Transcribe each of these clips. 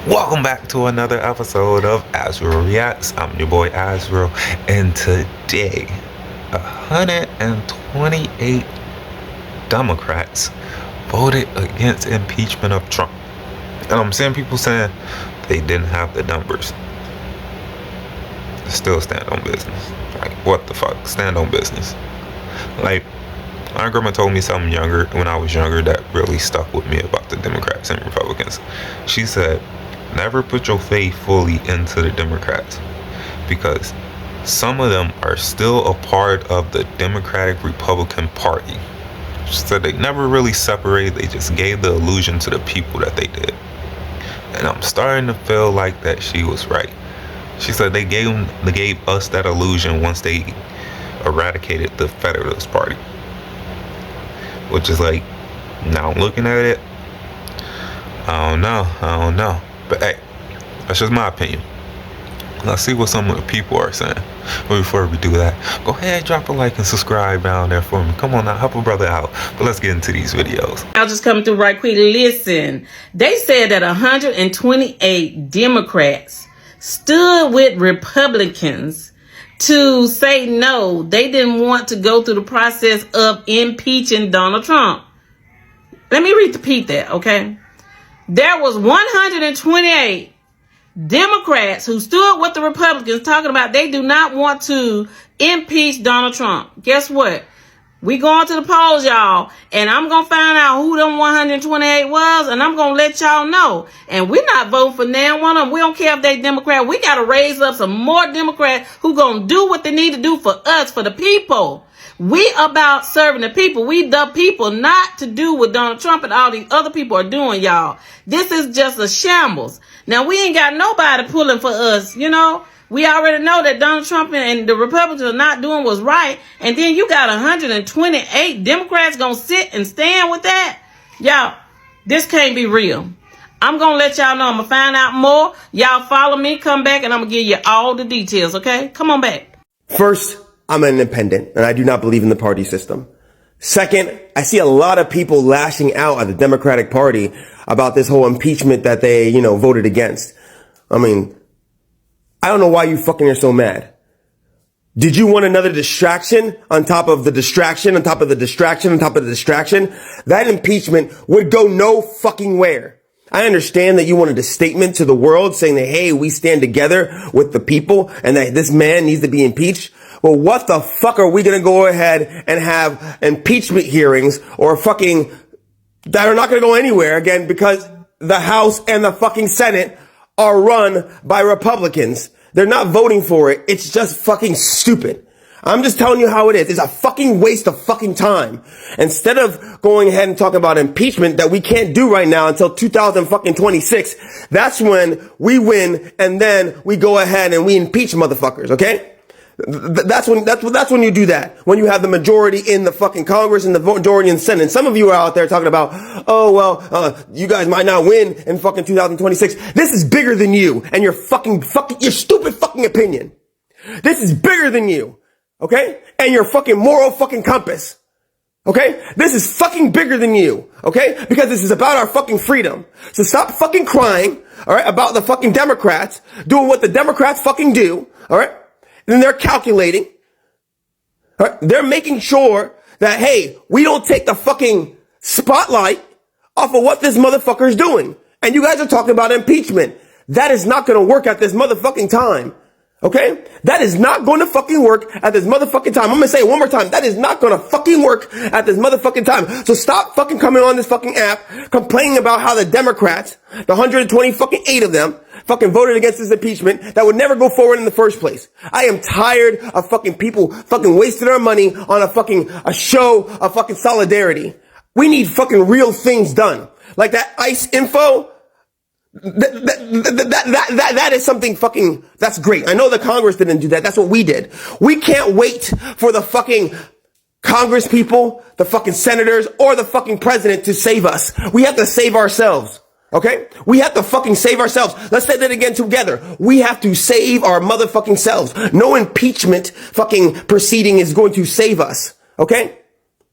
Welcome back to another episode of Azrael Reacts. I'm your boy Azrael, and today 128 Democrats voted against impeachment of Trump. And I'm seeing people saying they didn't have the numbers. Still stand on business. Like, what the fuck? Stand on business. Like, my grandma told me something when I was younger that really stuck with me about the Democrats and Republicans. She said, never put your faith fully into the Democrats, because some of them are still a part of the Democratic Republican Party. She said they never really separated, they just gave the illusion to the people that they did. And I'm starting to feel like that she was right. She said they gave us that illusion once they eradicated the Federalist Party. Which is like, now I'm looking at it, I don't know. But hey, that's just my opinion. Let's see what some of the people are saying. But before we do that, go ahead, drop a like and subscribe down there for me. Come on now, help a brother out. But let's get into these videos. I'll just come through right quick. Listen, they said that 128 Democrats stood with Republicans to say no. They didn't want to go through the process of impeaching Donald Trump. Let me repeat that, okay? There was 128 Democrats who stood with the Republicans talking about they do not want to impeach Donald Trump. Guess what? We going to the polls, y'all, and I'm going to find out who them 128 was, and I'm going to let y'all know. And we're not voting for now one of them. We don't care if they Democrat. We got to raise up some more Democrats who going to do what they need to do for us, for the people. We about serving the people. We the people, not to do what Donald Trump and all these other people are doing, y'all. This is just a shambles. Now, we ain't got nobody pulling for us, you know. We already know that Donald Trump and the Republicans are not doing what's right. And then you got 128 Democrats going to sit and stand with that. Y'all, this can't be real. I'm going to let y'all know. I'm going to find out more. Y'all follow me, come back, and I'm going to give you all the details, okay? Come on back. First, I'm an independent, and I do not believe in the party system. Second, I see a lot of people lashing out at the Democratic Party about this whole impeachment that they, voted against. I mean, I don't know why you fucking are so mad. Did you want another distraction on top of the distraction, on top of the distraction, on top of the distraction? That impeachment would go no fucking where. I understand that you wanted a statement to the world saying that, hey, we stand together with the people and that this man needs to be impeached. Well, what the fuck are we going to go ahead and have impeachment hearings or fucking that are not going to go anywhere again because the House and the fucking Senate are run by Republicans. They're not voting for it. It's just fucking stupid. I'm just telling you how it is. It's a fucking waste of fucking time. Instead of going ahead and talking about impeachment that we can't do right now until 2026, that's when we win and then we go ahead and we impeach motherfuckers, okay? That's when you do that. When you have the majority in the fucking Congress and the majority in the Senate. And some of you are out there talking about, oh, well, you guys might not win in fucking 2026. This is bigger than you and your your stupid fucking opinion. This is bigger than you. Okay? And your fucking moral fucking compass. Okay? This is fucking bigger than you. Okay? Because this is about our fucking freedom. So stop fucking crying, alright, about the fucking Democrats doing what the Democrats fucking do, alright? And then they're calculating, alright? They're making sure that, hey, we don't take the fucking spotlight off of what this motherfucker is doing. And you guys are talking about impeachment. That is not gonna work at this motherfucking time. Okay? That is not going to fucking work at this motherfucking time. I'm going to say it one more time. That is not going to fucking work at this motherfucking time. So stop fucking coming on this fucking app complaining about how the Democrats, the 128 of them, fucking voted against this impeachment that would never go forward in the first place. I am tired of fucking people fucking wasting our money on a show of fucking solidarity. We need fucking real things done. Like that ICE info. That is something fucking, that's great. I know the Congress didn't do that. That's what we did. We can't wait for the fucking Congress people, the fucking senators, or the fucking president to save us. We have to save ourselves. Okay? We have to fucking save ourselves. Let's say that again together. We have to save our motherfucking selves. No impeachment fucking proceeding is going to save us. Okay?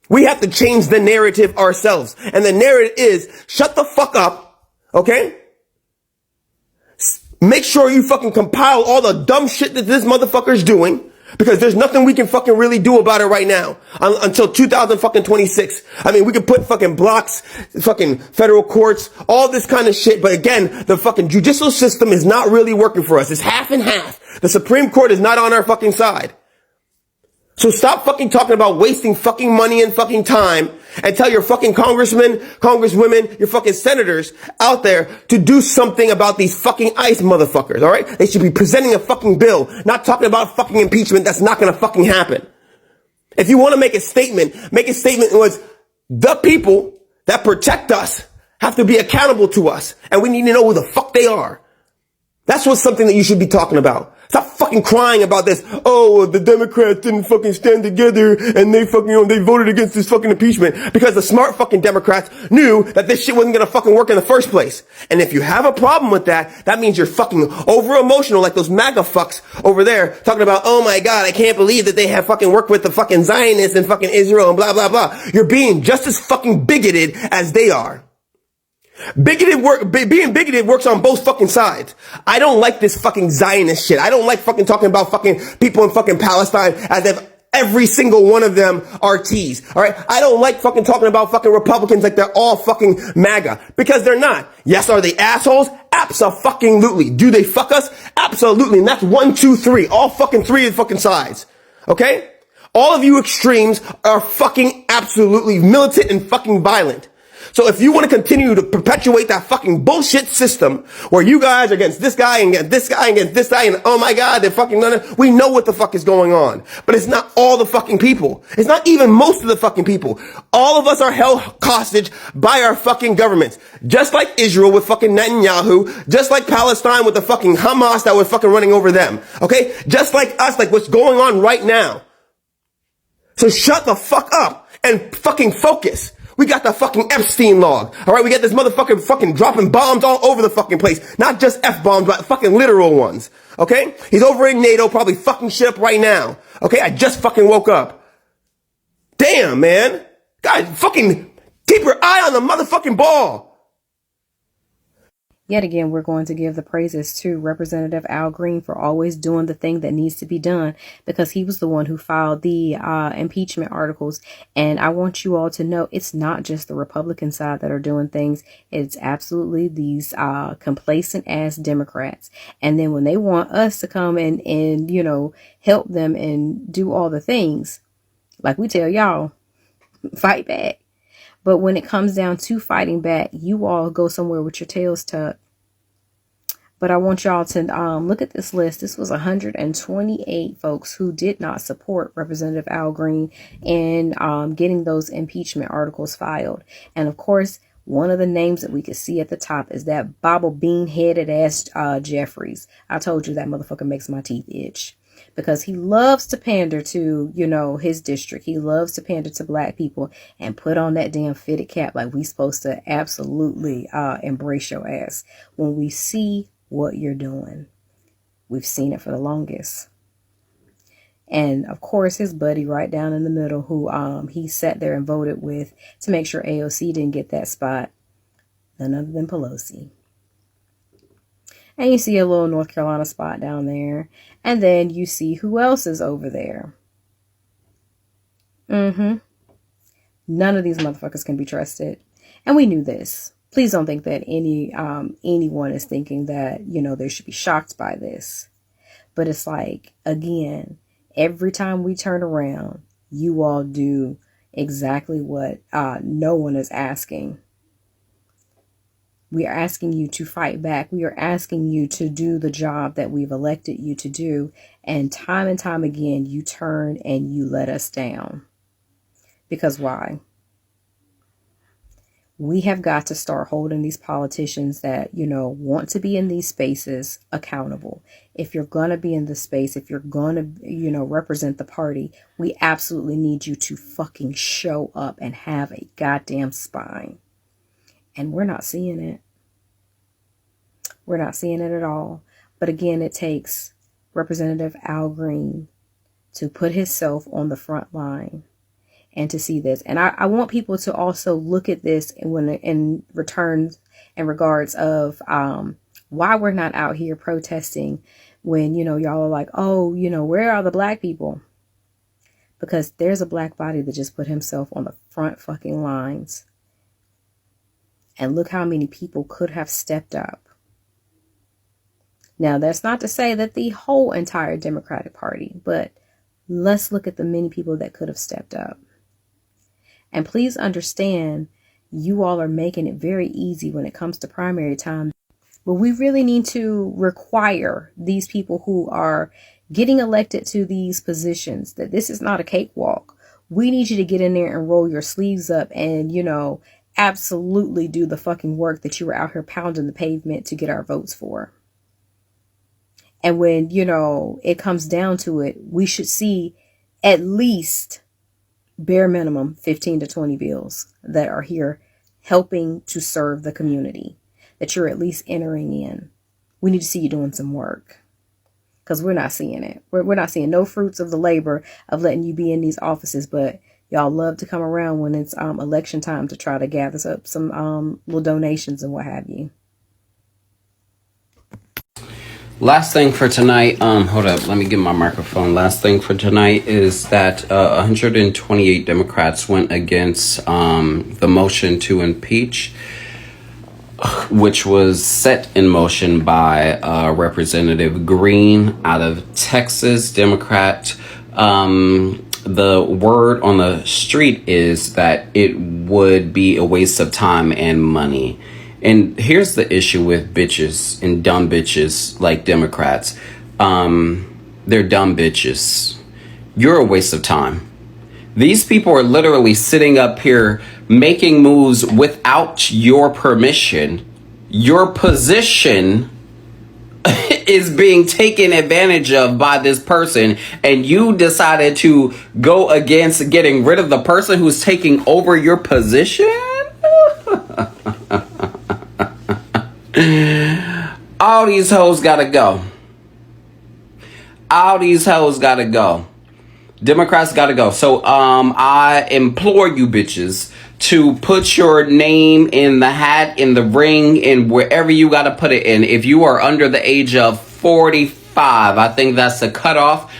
We have to change the narrative ourselves. And the narrative is, shut the fuck up. Okay? Make sure you fucking compile all the dumb shit that this motherfucker's doing, because there's nothing we can fucking really do about it right now until 2026. I mean, we can put fucking blocks, fucking federal courts, all this kind of shit. But again, the fucking judicial system is not really working for us. It's half and half. The Supreme Court is not on our fucking side. So stop fucking talking about wasting fucking money and fucking time, and tell your fucking congressmen, congresswomen, your fucking senators out there to do something about these fucking ICE motherfuckers, alright? They should be presenting a fucking bill, not talking about fucking impeachment. That's not gonna fucking happen. If you want to make a statement was the people that protect us have to be accountable to us, and we need to know who the fuck they are. That's what's something that you should be talking about. Stop fucking crying about this. Oh, the Democrats didn't fucking stand together and they fucking, they voted against this fucking impeachment, because the smart fucking Democrats knew that this shit wasn't gonna fucking work in the first place. And if you have a problem with that, that means you're fucking over emotional, like those MAGA fucks over there talking about, oh my God, I can't believe that they have fucking worked with the fucking Zionists and fucking Israel and blah, blah, blah. You're being just as fucking bigoted as they are. Being bigoted works on both fucking sides. I don't like this fucking Zionist shit. I don't like fucking talking about fucking people in fucking Palestine as if every single one of them are T's. Alright? I don't like fucking talking about fucking Republicans like they're all fucking MAGA. Because they're not. Yes, are they assholes? Abso-fucking-lutely. Do they fuck us? Absolutely. And that's 1, 2, 3. All fucking 3 of the fucking sides. Okay? All of you extremes are fucking absolutely militant and fucking violent. So if you want to continue to perpetuate that fucking bullshit system where you guys are against this guy and against this guy and against this guy and oh my God, they're fucking we know what the fuck is going on. But it's not all the fucking people. It's not even most of the fucking people. All of us are held hostage by our fucking governments. Just like Israel with fucking Netanyahu. Just like Palestine with the fucking Hamas that was fucking running over them. Okay? Just like us, like what's going on right now. So shut the fuck up and fucking focus. We got the fucking Epstein log. Alright, we got this motherfucker fucking dropping bombs all over the fucking place. Not just F-bombs, but fucking literal ones. Okay? He's over in NATO, probably fucking shit up right now. Okay? I just fucking woke up. Damn, man. God, fucking keep your eye on the motherfucking ball. Yet again, we're going to give the praises to Representative Al Green for always doing the thing that needs to be done, because he was the one who filed the impeachment articles. And I want you all to know it's not just the Republican side that are doing things. It's absolutely these complacent ass Democrats. And then when they want us to come and you know, help them and do all the things, like we tell y'all, fight back. But when it comes down to fighting back, you all go somewhere with your tails tucked. But I want y'all to look at this list. This was 128 folks who did not support Representative Al Green in getting those impeachment articles filed. And of course, one of the names that we could see at the top is that bobble bean headed ass Jeffries. I told you that motherfucker makes my teeth itch. Because he loves to pander to, you know, his district. He loves to pander to black people and put on that damn fitted cap like we supposed to absolutely embrace your ass when we see what you're doing. We've seen it for the longest. And of course, his buddy right down in the middle who he sat there and voted with to make sure AOC didn't get that spot. None other than Pelosi. And you see a little North Carolina spot down there. And then you see who else is over there. None of these motherfuckers can be trusted. And we knew this. Please don't think that anyone is thinking that, you know, they should be shocked by this. But it's like, again, every time we turn around, you all do exactly what no one is asking. We are asking you to fight back. We are asking you to do the job that we've elected you to do. And time again, you turn and you let us down. Because why? We have got to start holding these politicians that, you know, want to be in these spaces accountable. If you're going to be in the space, if you're going to, you know, represent the party, we absolutely need you to fucking show up and have a goddamn spine. And we're not seeing it. We're not seeing it at all. But again, it takes Representative Al Green to put himself on the front line and to see this. And I want people to also look at this in regards of Why we're not out here protesting when, y'all are like, oh, where are the black people? Because there's a black body that just put himself on the front fucking lines. And look how many people could have stepped up. Now, that's not to say that the whole entire Democratic Party, but let's look at the many people that could have stepped up. And please understand, you all are making it very easy when it comes to primary time. But we really need to require these people who are getting elected to these positions that this is not a cakewalk. We need you to get in there and roll your sleeves up and, absolutely do the fucking work that you were out here pounding the pavement to get our votes for. And when, it comes down to it, we should see at least bare minimum 15 to 20 bills that are here helping to serve the community, that you're at least entering in. We need to see you doing some work, because we're not seeing it. We're not seeing no fruits of the labor of letting you be in these offices, but y'all love to come around when it's election time to try to gather up some little donations and what have you. Last thing for tonight, hold up, let me get my microphone. Last thing for tonight is that 128 Democrats went against the motion to impeach, which was set in motion by Representative Green out of Texas, Democrat. The word on the street is that it would be a waste of time and money. And here's the issue with bitches and dumb bitches like Democrats. They're dumb bitches. You're a waste of time. These people are literally sitting up here making moves without your permission. Your position is being taken advantage of by this person, and you decided to go against getting rid of the person who's taking over your position? All these hoes gotta go. All these hoes gotta go. Democrats gotta go. So I implore you bitches to put your name in the hat, in the ring, and wherever you gotta put it in. If you are under the age of 45, I think that's the cutoff.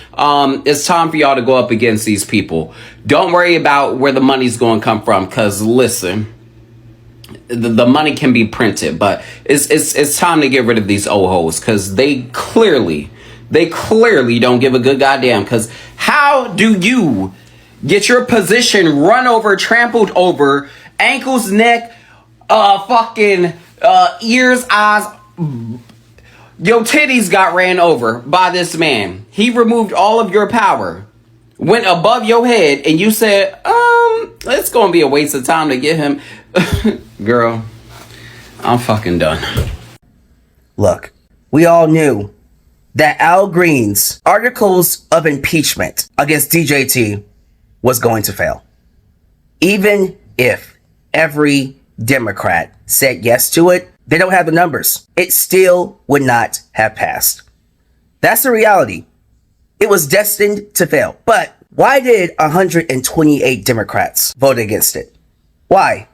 It's time for y'all to go up against these people. Don't worry about where the money's gonna come from, because listen, the money can be printed, but it's time to get rid of these old hoes, because they clearly don't give a good goddamn. Because how do you get your position run over, trampled over, ankles, neck, fucking ears, eyes, your titties got ran over by this man. He removed all of your power, went above your head, and you said, it's gonna be a waste of time to get him. Girl, I'm fucking done. Look, we all knew that Al Green's articles of impeachment against DJT was going to fail. Even if every Democrat said yes to it, they don't have the numbers. It still would not have passed. That's the reality. It was destined to fail. But why did 128 Democrats vote against it? Why?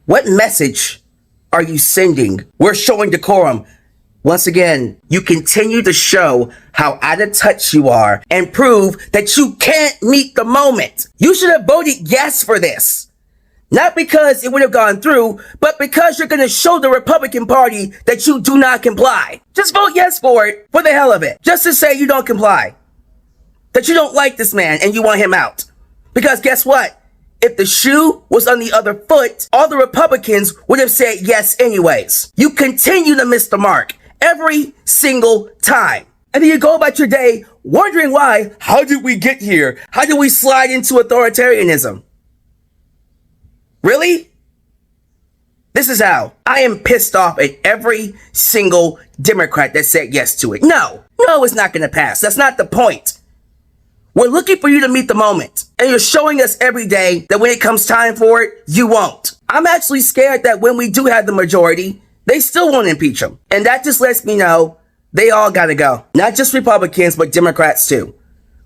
What message are you sending? We're showing decorum. Once again, you continue to show how out of touch you are and prove that you can't meet the moment. You should have voted yes for this. Not because it would have gone through, but because you're going to show the Republican Party that you do not comply. Just vote yes for it, for the hell of it. Just to say you don't comply. That you don't like this man and you want him out. Because guess what? If the shoe was on the other foot, all the Republicans would have said yes anyways. You continue to miss the mark every single time. And then you go about your day wondering why. How did we get here? How did we slide into authoritarianism? Really? This is how. I am pissed off at every single Democrat that said yes to it. No, it's not going to pass. That's not the point. We're looking for you to meet the moment. And you're showing us every day that when it comes time for it, you won't. I'm actually scared that when we do have the majority, they still won't impeach him. And that just lets me know they all gotta go. Not just Republicans, but Democrats too.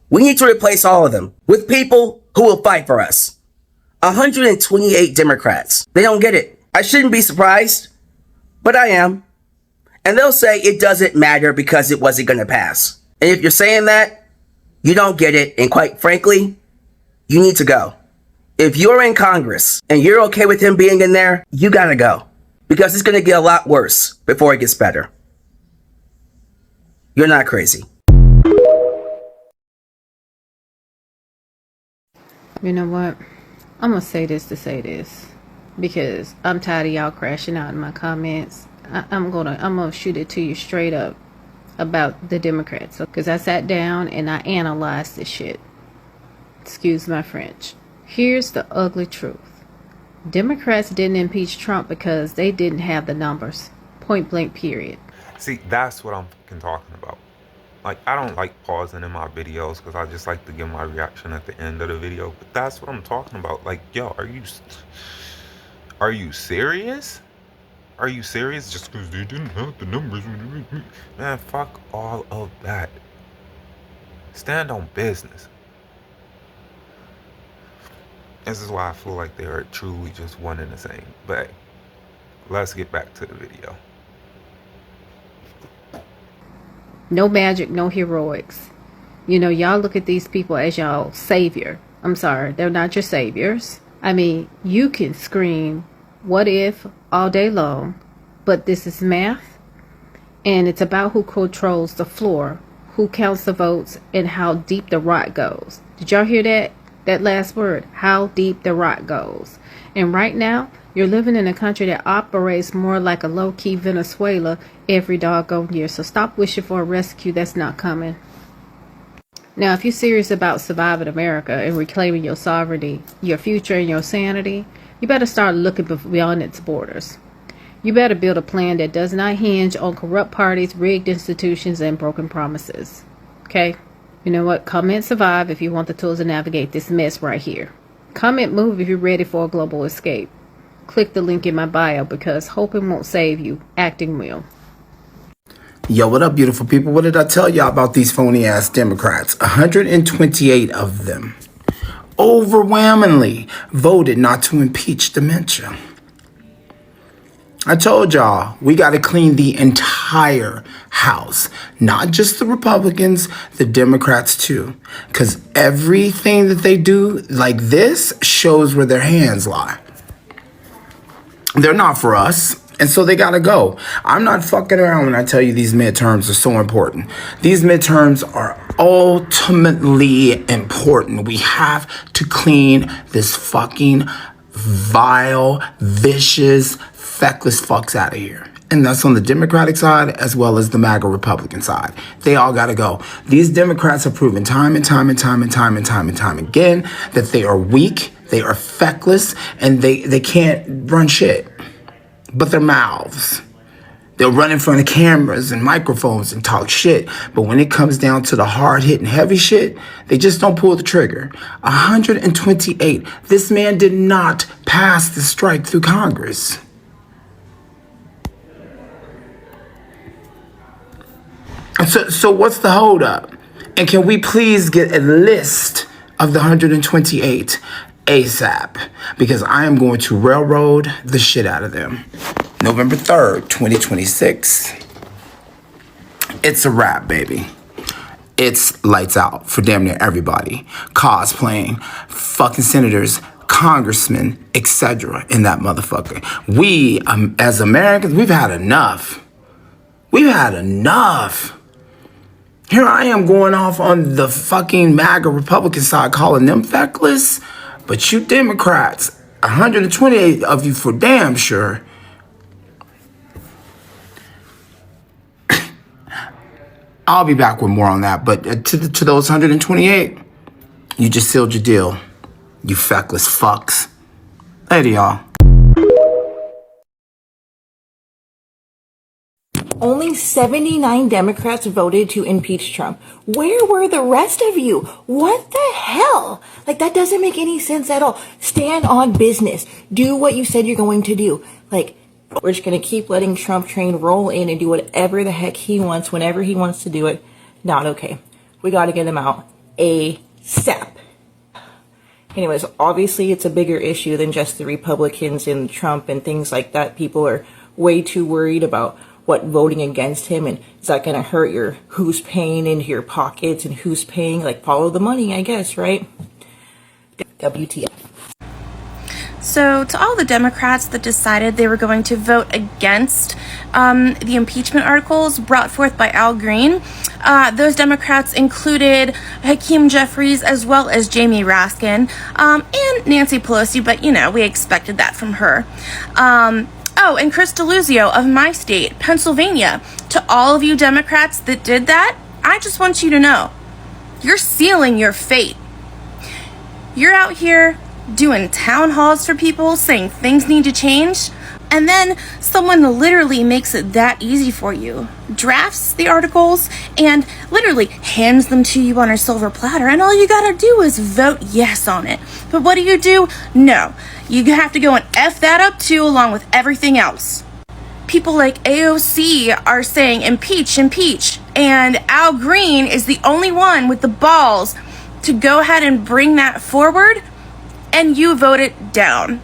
We need to replace all of them with people who will fight for us. 128 Democrats. They don't get it. I shouldn't be surprised, but I am. And they'll say it doesn't matter because it wasn't going to pass. And if you're saying that, you don't get it. And quite frankly, you need to go. If you're in Congress and you're okay with him being in there, you got to go. Because it's going to get a lot worse before it gets better. You're not crazy. You know what? I'm going to say this to say this. Because I'm tired of y'all crashing out in my comments. I'm gonna shoot it to you straight up about the Democrats. Because I sat down and I analyzed this shit. Excuse my French. Here's the ugly truth. Democrats didn't impeach Trump because they didn't have the numbers. Point blank period. See, that's what I'm fucking talking about. Like, I don't like pausing in my videos because I just like to give my reaction at the end of the video. But that's what I'm talking about. Like, yo, are you serious? Are you serious? Just because they didn't have the numbers. Man, fuck all of that. Stand on business. This is why I feel like they are truly just one and the same. But hey, let's get back to the video. No magic, no heroics. You know, y'all look at these people as y'all savior. I'm sorry, they're not your saviors. I mean, you can scream, what if, all day long, but this is math, and it's about who controls the floor, who counts the votes, and how deep the rot goes. Did y'all hear that? That last word, how deep the rot goes. And right now, you're living in a country that operates more like a low-key Venezuela every doggone year. So stop wishing for a rescue that's not coming. Now, if you're serious about surviving America and reclaiming your sovereignty, your future, and your sanity, you better start looking beyond its borders. You better build a plan that does not hinge on corrupt parties, rigged institutions, and broken promises. Okay? You know what? Comment survive if you want the tools to navigate this mess right here. Comment move if you're ready for a global escape. Click the link in my bio because hoping won't save you, acting will. Yo, what up, beautiful people? What did I tell y'all about these phony ass Democrats? 128 of them overwhelmingly voted not to impeach dementia. I told y'all we got to clean the entire House, not just the Republicans, the Democrats too, because everything that they do like this shows where their hands lie. They're not for us, and so they gotta go. I'm not fucking around when I tell you these midterms are so important. These midterms are ultimately important. We have to clean this fucking vile, vicious, feckless fucks out of here. And that's on the Democratic side as well as the MAGA Republican side. They all gotta go. These Democrats have proven time and time again that they are weak, they are feckless, and they can't run shit. But their mouths. They'll run in front of cameras and microphones and talk shit. But when it comes down to the hard-hitting heavy shit, they just don't pull the trigger. 128. This man did not pass the strike through Congress. So what's the holdup? And can we please get a list of the 128 ASAP? Because I am going to railroad the shit out of them. November 3rd, 2026. It's a wrap, baby. It's lights out for damn near everybody. Cosplaying, fucking senators, congressmen, etc. in that motherfucker. We, as Americans, we've had enough. We've had enough. Here I am going off on the fucking MAGA Republican side calling them feckless. But you Democrats, 128 of you for damn sure. I'll be back with more on that. But to those 128, you just sealed your deal. You feckless fucks. Later, y'all. Only 79 Democrats voted to impeach Trump. Where were the rest of you? What the hell? Like, that doesn't make any sense at all. Stand on business. Do what you said you're going to do. Like, we're just going to keep letting Trump train roll in and do whatever the heck he wants whenever he wants to do it. Not okay. We got to get him out ASAP. Anyways, obviously it's a bigger issue than just the Republicans and Trump and things like that. People are way too worried about what voting against him, and is that going to hurt your who's paying into your pockets and who's paying? Like, follow the money, I guess, right? WTF. So, to all the Democrats that decided they were going to vote against the impeachment articles brought forth by Al Green, those Democrats included Hakeem Jeffries as well as Jamie Raskin and Nancy Pelosi, but we expected that from her. Oh, and Chris Deluzio of my state, Pennsylvania. To all of you Democrats that did that, I just want you to know, you're sealing your fate. You're out here doing town halls for people, saying things need to change, and then someone literally makes it that easy for you, drafts the articles, and literally hands them to you on a silver platter, and all you gotta do is vote yes on it. But what do? No. You have to go and F that up too, along with everything else. People like AOC are saying impeach, impeach, and Al Green is the only one with the balls to go ahead and bring that forward, and you vote it down.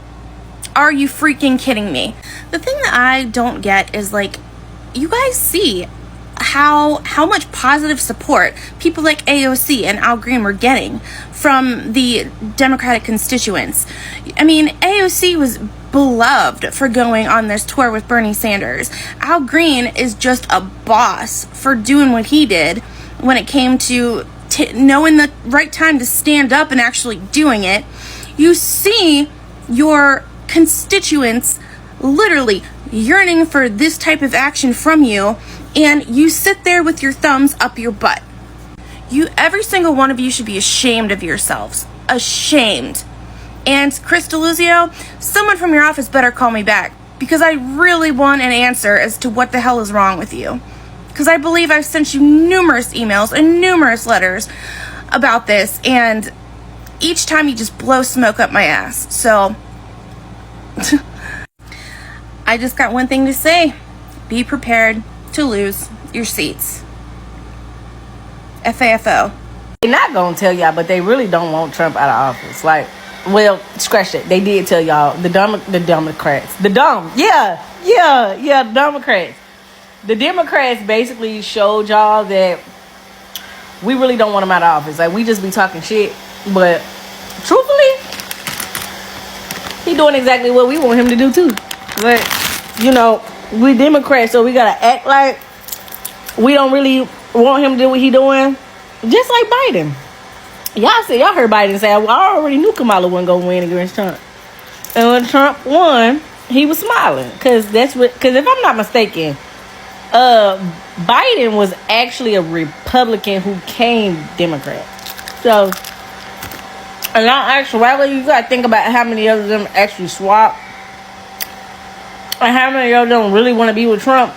Are you freaking kidding me? The thing that I don't get is, like, you guys see how much positive support people like AOC and Al Green were getting from the Democratic constituents. I mean, AOC was beloved for going on this tour with Bernie Sanders. Al Green is just a boss for doing what he did when it came to knowing the right time to stand up and actually doing it. You see your constituents literally yearning for this type of action from you, and you sit there with your thumbs up your butt. Every single one of you should be ashamed of yourselves. Ashamed. And Chris Deluzio, someone from your office better call me back, because I really want an answer as to what the hell is wrong with you. Because I believe I've sent you numerous emails and numerous letters about this, and each time you just blow smoke up my ass. So I just got one thing to say. Be prepared to lose your seats. FAFO. They're not gonna tell y'all, but they really don't want Trump out of office. Like, well, scratch it. They did tell y'all. The Democrats. The Democrats. The Democrats basically showed y'all that we really don't want him out of office. Like, we just be talking shit, but truthfully, he doing exactly what we want him to do too. But we Democrats, so we gotta act like we don't really want him to do what he doing. Just like Biden. Y'all heard Biden say, well, I already knew Kamala wasn't gonna win against Trump. And when Trump won, he was smiling. Cause if I'm not mistaken, Biden was actually a Republican who came Democrat. So, in all actuality, you gotta think about how many of them actually swapped, and how many of them really want to be with Trump.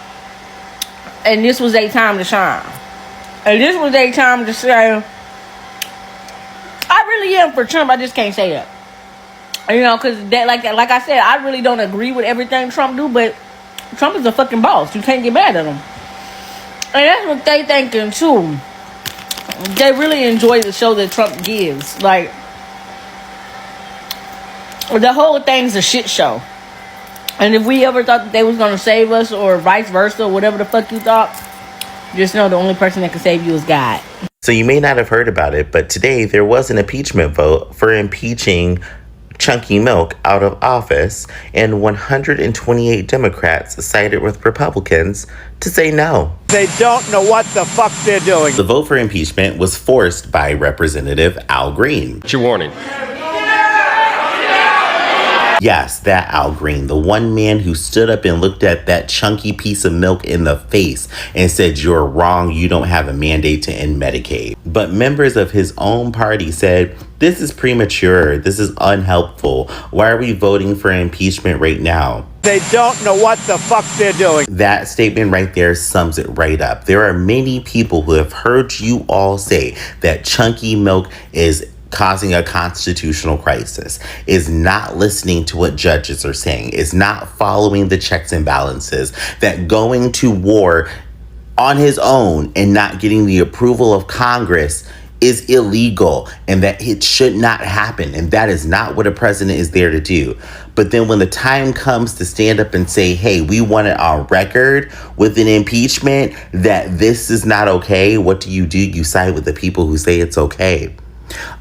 And this was their time to shine. And this was their time to say, I really am for Trump. I just can't say that. Because that, like I said, I really don't agree with everything Trump do, but Trump is a fucking boss. You can't get mad at him. And that's what they thinking too. They really enjoy the show that Trump gives. Like, the whole thing's a shit show. And if we ever thought that they was gonna save us, or vice versa, whatever the fuck you thought, just know the only person that can save you is God. So you may not have heard about it, but today there was an impeachment vote for impeaching Chunky Milk out of office, and 128 Democrats sided with Republicans to say no. They don't know what the fuck they're doing. The vote for impeachment was forced by Representative Al Green. What's your warning? Yes, that Al Green, the one man who stood up and looked at that chunky piece of milk in the face and said, "You're wrong, you don't have a mandate to end Medicaid." But members of his own party said, "This is premature, this is unhelpful. Why are we voting for impeachment right now?" They don't know what the fuck they're doing. That statement right there sums it right up. There are many people who have heard you all say that chunky milk is causing a constitutional crisis, is not listening to what judges are saying, is not following the checks and balances, that going to war on his own and not getting the approval of Congress is illegal and that it should not happen. And that is not what a president is there to do. But then when the time comes to stand up and say, hey, we want it on record with an impeachment that this is not okay, what do? You side with the people who say it's okay.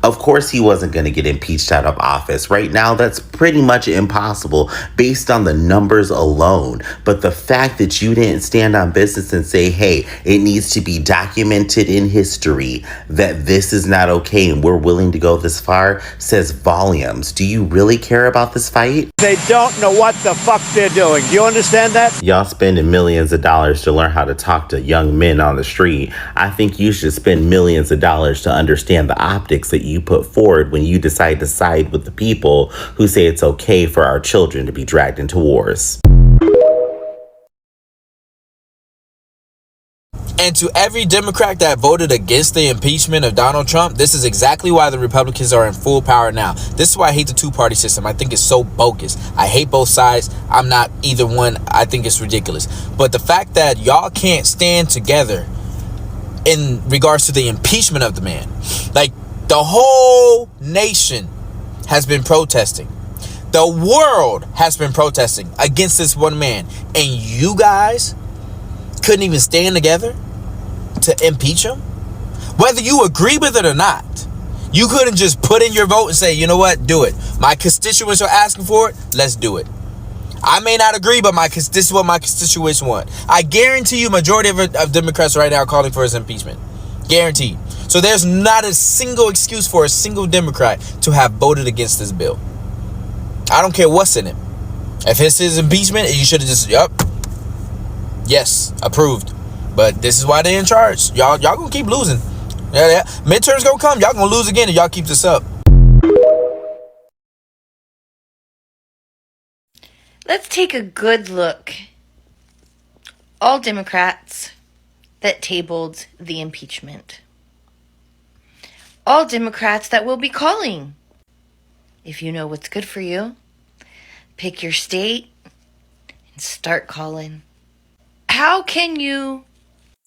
Of course, he wasn't going to get impeached out of office. Right now, that's pretty much impossible based on the numbers alone. But the fact that you didn't stand on business and say, hey, it needs to be documented in history that this is not okay and we're willing to go this far says volumes. Do you really care about this fight? They don't know what the fuck they're doing. Do you understand that? Y'all spending millions of dollars to learn how to talk to young men on the street. I think you should spend millions of dollars to understand the optics that you put forward when you decide to side with the people who say it's okay for our children to be dragged into wars. And to every Democrat that voted against the impeachment of Donald Trump, this is exactly why the Republicans are in full power now. This is why I hate the two-party system. I think it's so bogus. I hate both sides. I'm not either one. I think it's ridiculous. But the fact that y'all can't stand together in regards to the impeachment of the man, like the whole nation has been protesting. The world has been protesting against this one man. And you guys couldn't even stand together to impeach him? Whether you agree with it or not, you couldn't just put in your vote and say, you know what, do it. My constituents are asking for it, let's do it. I may not agree, but this is what my constituents want. I guarantee you majority of Democrats right now are calling for his impeachment. Guaranteed. So there's not a single excuse for a single Democrat to have voted against this bill. I don't care what's in it. If it's his impeachment, you should have just, yes, approved. But this is why they're in charge. Y'all gonna keep losing. Yeah. Midterms gonna come. Y'all gonna lose again if y'all keep this up. Let's take a good look. All Democrats that tabled the impeachment. All Democrats that will be calling. If you know what's good for you, pick your state and start calling. How can you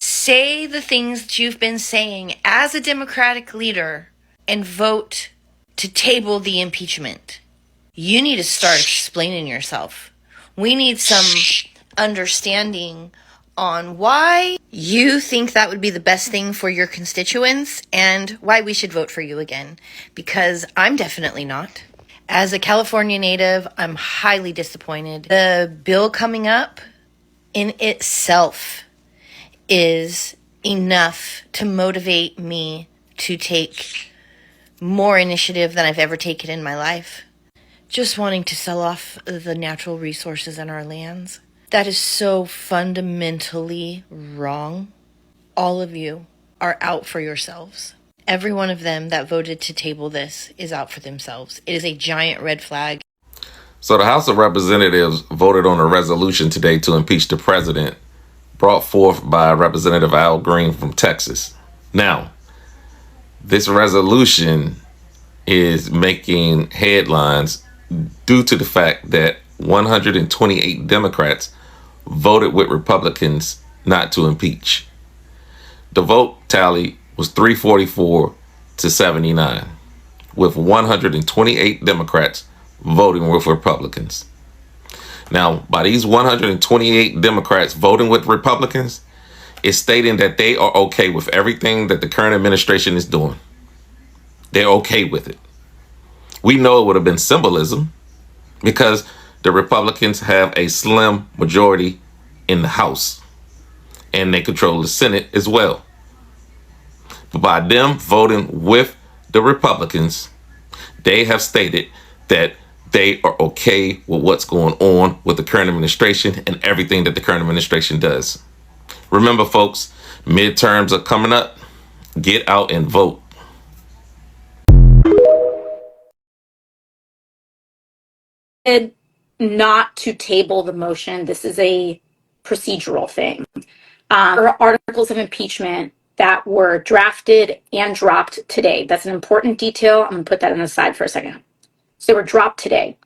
say the things that you've been saying as a Democratic leader and vote to table the impeachment? You need to start explaining yourself. We need some understanding on why you think that would be the best thing for your constituents and why we should vote for you again. Because I'm definitely not. As a California native, I'm highly disappointed. The bill coming up in itself is enough to motivate me to take more initiative than I've ever taken in my life. Just wanting to sell off the natural resources in our lands. That is so fundamentally wrong. All of you are out for yourselves. Every one of them that voted to table this is out for themselves. It is a giant red flag. So the House of Representatives voted on a resolution today to impeach the president, brought forth by Representative Al Green from Texas. Now, this resolution is making headlines due to the fact that 128 Democrats voted with Republicans not to impeach. The vote tally was 344 to 79, with 128 Democrats voting with Republicans. Now, by these 128 Democrats voting with Republicans, it's stating that they are okay with everything that the current administration is doing. They're okay with it. We know it would have been symbolism because the Republicans have a slim majority in the House and they control the Senate as well. But by them voting with the Republicans, they have stated that they are okay with what's going on with the current administration and everything that the current administration does. Remember, folks, midterms are coming up. Get out and vote. Not to table the motion. This is a procedural thing. There are articles of impeachment that were drafted and dropped today. That's an important detail. I'm going to put that on the side for a second. So they were dropped today.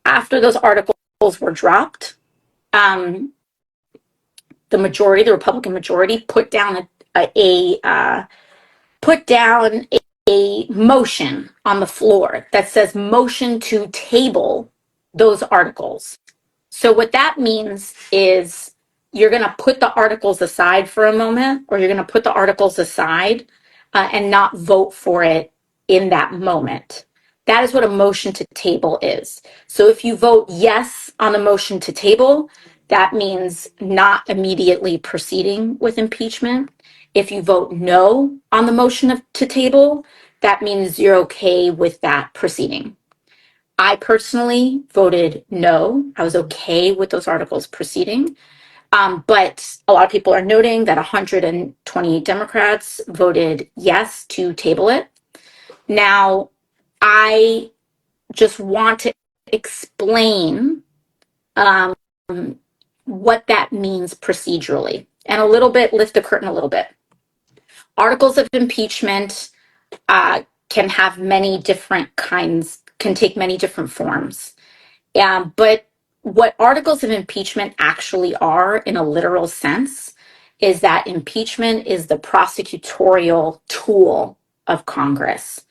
After those articles were dropped, the majority, the Republican majority, put down a put down a motion on the floor that says motion to table those articles. So what that means is you're going to put the articles aside for a moment, or you're going to put the articles aside and not vote for it in that moment. That is what a motion to table is. So if you vote yes on the motion to table, that means not immediately proceeding with impeachment. If you vote no on the motion to table, that means you're okay with that proceeding. I personally voted no. I was okay with those articles proceeding. But a lot of people are noting that 128 Democrats voted yes to table it. Now, I just want to explain what that means procedurally and a little bit, lift the curtain a little bit. Articles of impeachment can have many different kinds, can take many different forms. But what articles of impeachment actually are in a literal sense is that impeachment is the prosecutorial tool of Congress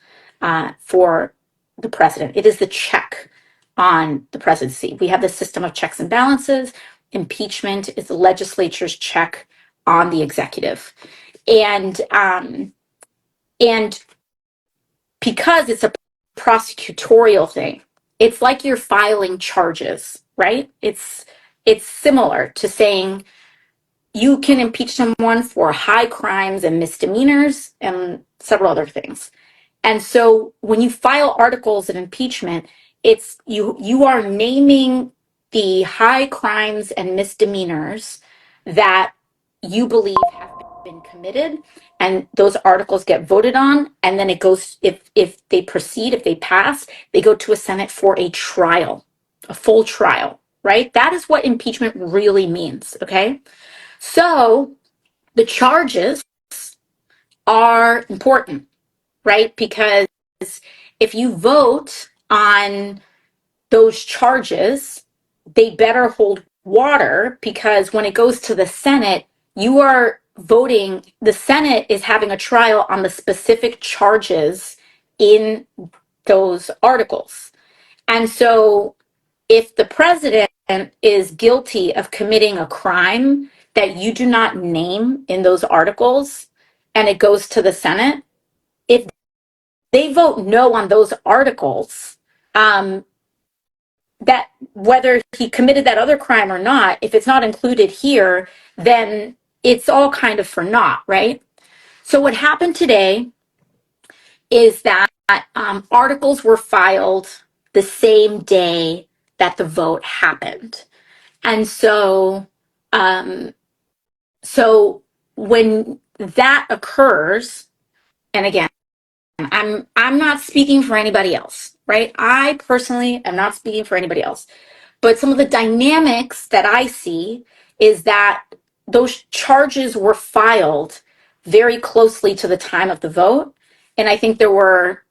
for the president. It is the check on the presidency. We have the system of checks and balances. Impeachment is the legislature's check on the executive. And because it's a prosecutorial thing, it's like you're filing charges, right? It's similar to saying you can impeach someone for high crimes and misdemeanors and several other things. And so when you file articles of impeachment, it's you are naming the high crimes and misdemeanors that you believe have been committed, and those articles get voted on, and then it goes, if they proceed, if they pass, they go to a Senate for a trial, a full trial, right? That is what impeachment really means, okay? So the charges are important, right? Because if you vote on those charges, they better hold water, because when it goes to the Senate, you are voting, the Senate is having a trial on the specific charges in those articles. And so if the president is guilty of committing a crime that you do not name in those articles and it goes to the Senate, if they vote no on those articles, that whether he committed that other crime or not, if it's not included here, then it's all kind of for naught, right? So what happened today is that articles were filed the same day that the vote happened. And so, so when that occurs, and again, I'm not speaking for anybody else, right? I personally am not speaking for anybody else. But some of the dynamics that I see is that those charges were filed very closely to the time of the vote. And I think there were,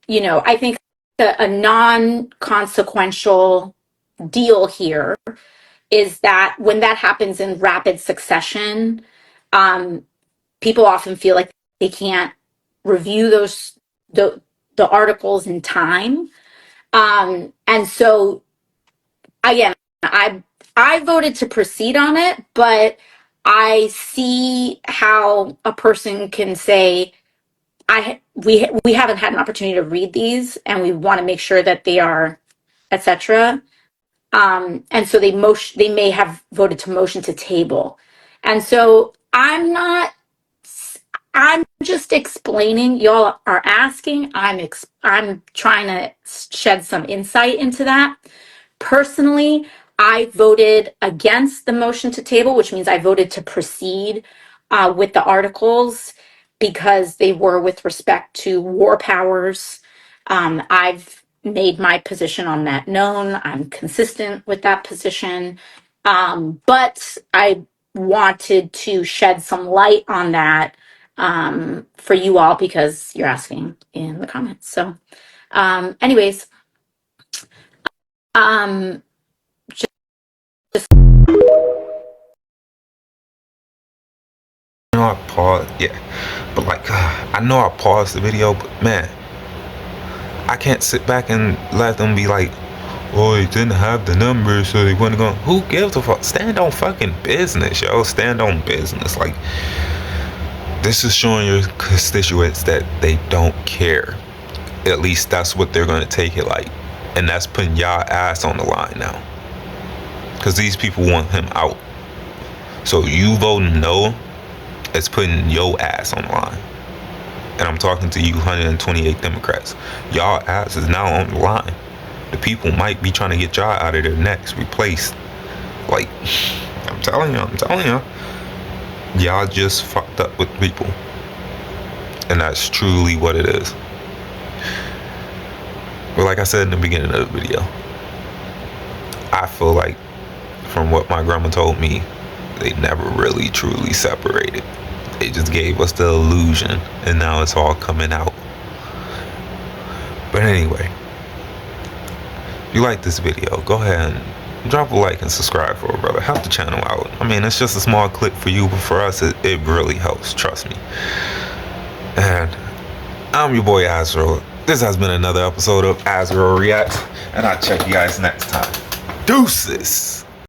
I think a non-consequential deal here is that when that happens in rapid succession, people often feel like they can't review the articles in time. And so again, I voted to proceed on it, but I see how a person can say, we haven't had an opportunity to read these, and we want to make sure that they are, etc. And so they may have voted to motion to table, and so I'm just explaining. Y'all are asking. I'm trying to shed some insight into that. Personally, I voted against the motion to table, which means I voted to proceed with the articles because they were with respect to war powers. I've made my position on that known. I'm consistent with that position. But I wanted to shed some light on that for you all because you're asking in the comments. So anyways, know I paused, yeah, but like, I know I paused the video, but man, I can't sit back and let them be like, oh, they didn't have the numbers, so they wouldn't go. Who gives a fuck? Stand on fucking business, yo. Stand on business. Like, this is showing your constituents that they don't care. At least that's what they're gonna take it like. And that's putting y'all ass on the line now. Because these people want him out. So you voting no, it's putting your ass on the line. And I'm talking to you 128 Democrats. Y'all ass is now on the line. The people might be trying to get y'all out of there next, replaced. Like, I'm telling you. Y'all just fucked up with people. And that's truly what it is. But like I said in the beginning of the video, I feel like, from what my grandma told me, they never really truly separated. They just gave us the illusion, and now it's all coming out. But anyway, if you like this video, go ahead and drop a like and subscribe for a brother. Help the channel out. I mean, it's just a small clip for you, but for us, it really helps. Trust me. And I'm your boy Azro. This has been another episode of Azro Reacts, and I'll check you guys next time. Deuces!